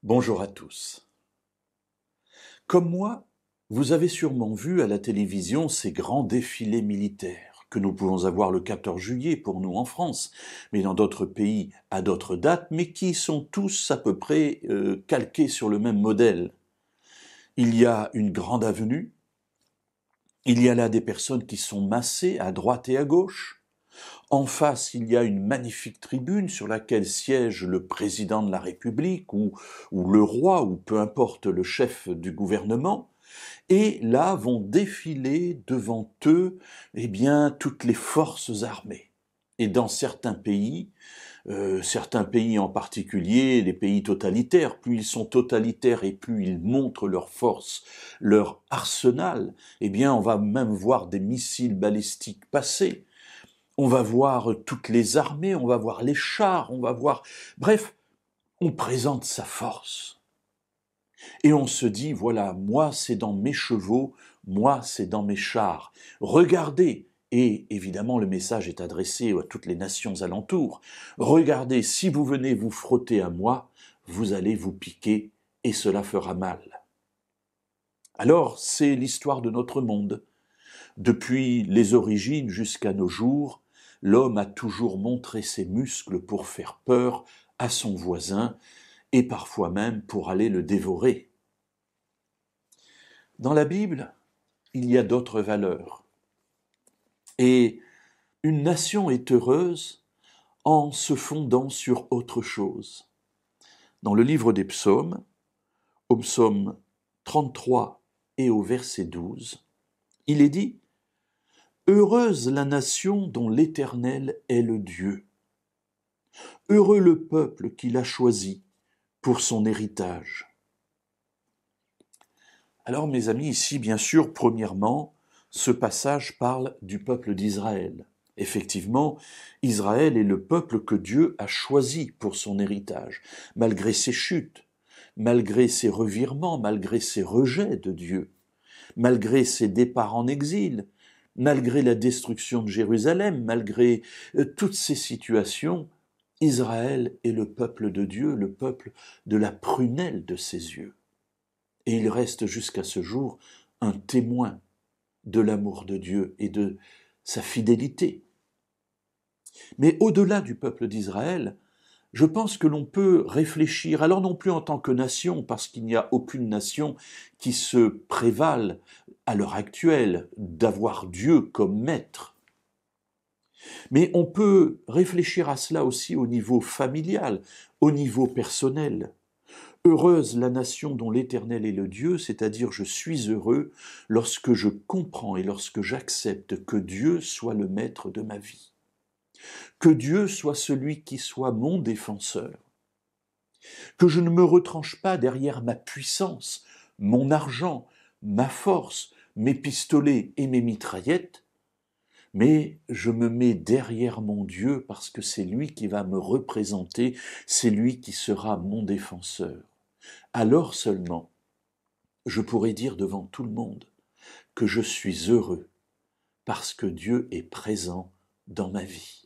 Bonjour à tous. Comme moi, vous avez sûrement vu à la télévision ces grands défilés militaires que nous pouvons avoir le 14 juillet pour nous en France, mais dans d'autres pays à d'autres dates, mais qui sont tous à peu près calqués sur le même modèle. Il y a une grande avenue, il y a là des personnes qui sont massées à droite et à gauche. En face, il y a une magnifique tribune sur laquelle siège le président de la République ou le roi ou peu importe le chef du gouvernement. Et là vont défiler devant eux, toutes les forces armées. Et dans certains pays en particulier, les pays totalitaires, plus ils sont totalitaires et plus ils montrent leur force, leur arsenal, on va même voir des missiles balistiques passer. On va voir toutes les armées, on va voir les chars, bref, on présente sa force. Et on se dit, voilà, moi c'est dans mes chevaux, moi c'est dans mes chars. Regardez, et évidemment le message est adressé à toutes les nations alentours, regardez, si vous venez vous frotter à moi, vous allez vous piquer et cela fera mal. Alors c'est l'histoire de notre monde. Depuis les origines jusqu'à nos jours, l'homme a toujours montré ses muscles pour faire peur à son voisin et parfois même pour aller le dévorer. Dans la Bible, il y a d'autres valeurs. Et une nation est heureuse en se fondant sur autre chose. Dans le livre des psaumes, au psaume 33 et au verset 12, il est dit « Heureuse la nation dont l'Éternel est le Dieu. Heureux le peuple qu'il a choisi pour son héritage. » Alors mes amis, ici bien sûr, premièrement, ce passage parle du peuple d'Israël. Effectivement, Israël est le peuple que Dieu a choisi pour son héritage, malgré ses chutes, malgré ses revirements, malgré ses rejets de Dieu, malgré ses départs en exil, malgré la destruction de Jérusalem, malgré toutes ces situations, Israël est le peuple de Dieu, le peuple de la prunelle de ses yeux. Et il reste jusqu'à ce jour un témoin de l'amour de Dieu et de sa fidélité. Mais au-delà du peuple d'Israël, je pense que l'on peut réfléchir, alors non plus en tant que nation, parce qu'il n'y a aucune nation qui se prévale à l'heure actuelle d'avoir Dieu comme maître. Mais on peut réfléchir à cela aussi au niveau familial, au niveau personnel. Heureuse la nation dont l'Éternel est le Dieu, c'est-à-dire je suis heureux lorsque je comprends et lorsque j'accepte que Dieu soit le maître de ma vie. Que Dieu soit celui qui soit mon défenseur. Que je ne me retranche pas derrière ma puissance, mon argent, ma force, mes pistolets et mes mitraillettes, mais je me mets derrière mon Dieu parce que c'est lui qui va me représenter, c'est lui qui sera mon défenseur. Alors seulement, je pourrai dire devant tout le monde que je suis heureux parce que Dieu est présent dans ma vie.